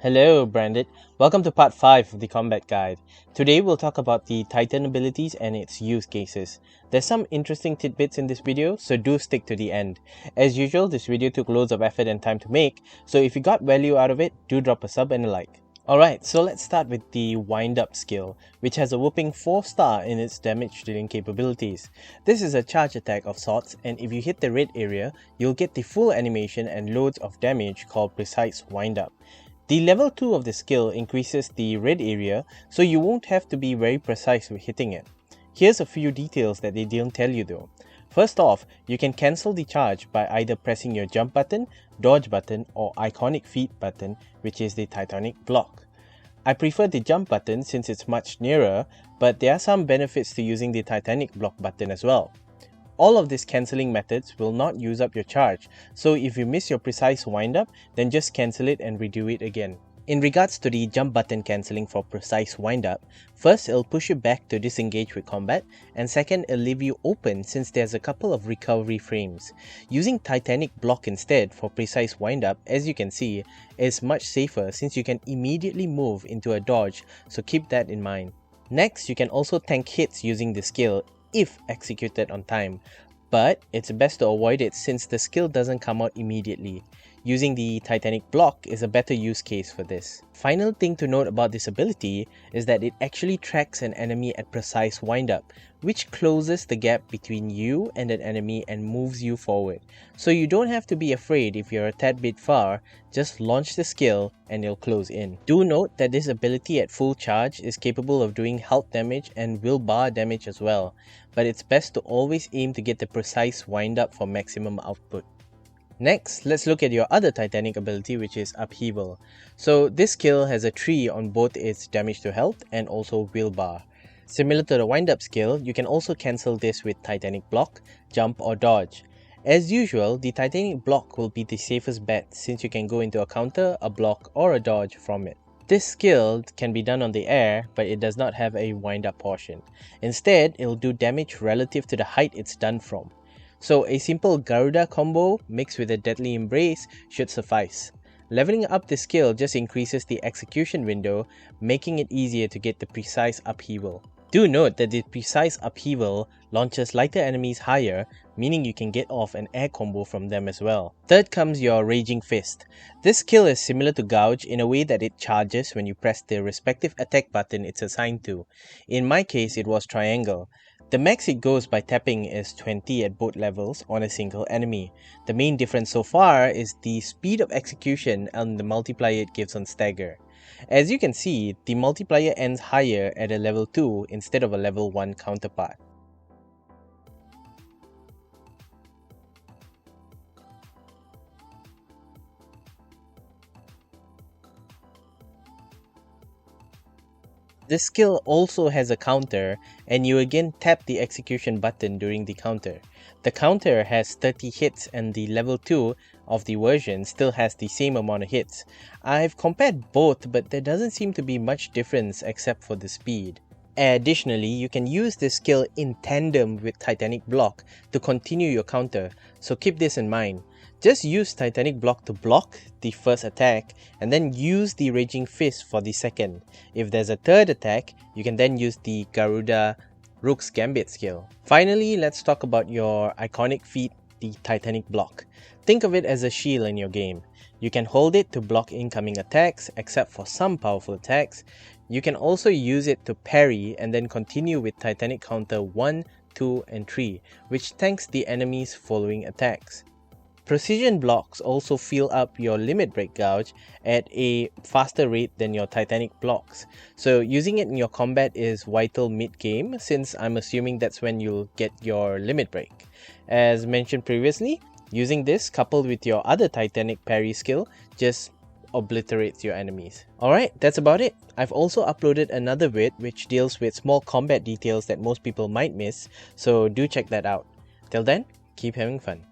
Hello, Brandit. Welcome to part 5 of the Combat Guide. Today we'll talk about the Titan abilities and its use cases. There's some interesting tidbits in this video, so do stick to the end. As usual, this video took loads of effort and time to make, so if you got value out of it, do drop a sub and a like. Alright, so let's start with the Wind Up skill, which has a whopping 4-star in its damage dealing capabilities. This is a charge attack of sorts, and if you hit the red area, you'll get the full animation and loads of damage called Precise Wind Up. The level 2 of the skill increases the red area, so you won't have to be very precise with hitting it. Here's a few details that they didn't tell you though. First off, you can cancel the charge by either pressing your jump button, dodge button, or iconic feet button, which is the Titanic block. I prefer the jump button since it's much nearer, but there are some benefits to using the Titanic block button as well. All of these cancelling methods will not use up your charge, so if you miss your precise wind up, then just cancel it and redo it again. In regards to the jump button cancelling for precise wind up, first it'll push you back to disengage with combat, and second it'll leave you open since there's a couple of recovery frames. Using Titanic block instead for precise wind up, as you can see, is much safer since you can immediately move into a dodge, so keep that in mind. Next, you can also tank hits using the skill if executed on time, but it's best to avoid it since the skill doesn't come out immediately. Using the Titanic block is a better use case for this. Final thing to note about this ability is that it actually tracks an enemy at precise wind up, which closes the gap between you and an enemy and moves you forward. So you don't have to be afraid if you're a tad bit far, just launch the skill and it'll close in. Do note that this ability at full charge is capable of doing health damage and will bar damage as well, but it's best to always aim to get the precise wind up for maximum output. Next, let's look at your other Titanic ability, which is Upheaval. So this skill has a tree on both its damage to health and also will bar. Similar to the wind up skill, you can also cancel this with Titanic block, jump or dodge. As usual, the Titanic block will be the safest bet since you can go into a counter, a block or a dodge from it. This skill can be done on the air, but it does not have a wind up portion. Instead, it will do damage relative to the height it's done from. So a simple Garuda combo mixed with a Deadly Embrace should suffice. Leveling up the skill just increases the execution window, making it easier to get the precise upheaval. Do note that the precise upheaval launches lighter enemies higher, meaning you can get off an air combo from them as well. Third comes your Raging Fist. This skill is similar to Gouge in a way that it charges when you press the respective attack button it's assigned to. In my case, it was triangle. The max it goes by tapping is 20 at both levels on a single enemy. The main difference so far is the speed of execution and the multiplier it gives on stagger. As you can see, the multiplier ends higher at a level 2 instead of a level 1 counterpart. This skill also has a counter, and you again tap the execution button during the counter. The counter has 30 hits and the level 2 of the version still has the same amount of hits. I've compared both, but there doesn't seem to be much difference except for the speed. Additionally, you can use this skill in tandem with Titanic block to continue your counter, so keep this in mind. Just use Titanic block to block the first attack and then use the Raging Fist for the second. If there's a third attack, you can then use the Garuda Rook's Gambit skill. Finally, let's talk about your iconic feat, the Titanic block. Think of it as a shield in your game. You can hold it to block incoming attacks, except for some powerful attacks. You can also use it to parry and then continue with Titanic counter 1, 2 and 3, which tanks the enemy's following attacks. Precision blocks also fill up your limit break gouge at a faster rate than your Titanic blocks, so using it in your combat is vital mid-game since I'm assuming that's when you'll get your limit break. As mentioned previously, using this coupled with your other Titanic parry skill just obliterates your enemies. Alright, that's about it. I've also uploaded another vid which deals with small combat details that most people might miss, so do check that out. Till then, keep having fun.